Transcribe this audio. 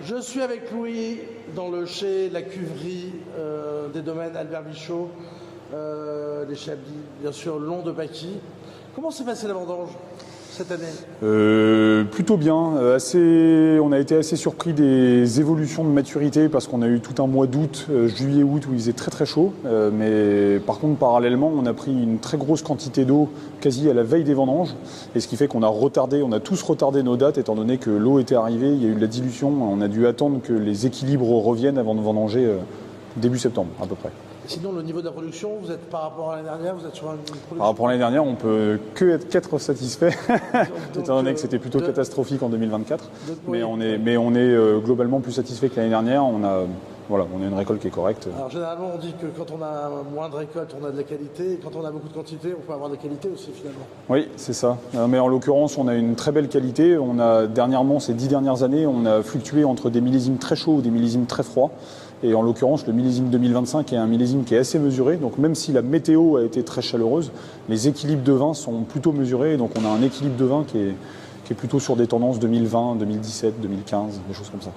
Je suis avec Louis dans le chai, la cuverie des domaines Albert Michaud, les Chablis, bien sûr, long de Paquis. Comment s'est passée la vendange cette année? Plutôt bien. On a été assez surpris des évolutions de maturité parce qu'on a eu tout un mois d'août, juillet-août où il faisait très très chaud. Mais par contre, parallèlement, on a pris une très grosse quantité d'eau quasi à la veille des vendanges. Et ce qui fait qu'on a tous retardé nos dates étant donné que l'eau était arrivée, il y a eu de la dilution. On a dû attendre que les équilibres reviennent avant de vendanger début septembre à peu près. Sinon, le niveau de la production, vous êtes par rapport à l'année dernière, vous êtes sur une production... Par rapport à l'année dernière, on peut qu'être satisfait, étant donné que c'était plutôt catastrophique en 2024. Mais on est globalement plus satisfait que l'année dernière. On a une récolte qui est correcte. Alors généralement, on dit que quand on a moins de récolte, on a de la qualité. Et quand on a beaucoup de quantité, on peut avoir de la qualité aussi finalement. Oui, c'est ça. Mais en l'occurrence, on a une très belle qualité. On a dernièrement, ces 10 dernières années, on a fluctué entre des millésimes très chauds et des millésimes très froids. Et en l'occurrence, le millésime 2025 est un millésime qui est assez mesuré. Donc même si la météo a été très chaleureuse, les équilibres de vin sont plutôt mesurés. Donc on a un équilibre de vin qui est plutôt sur des tendances 2020, 2017, 2015, des choses comme ça.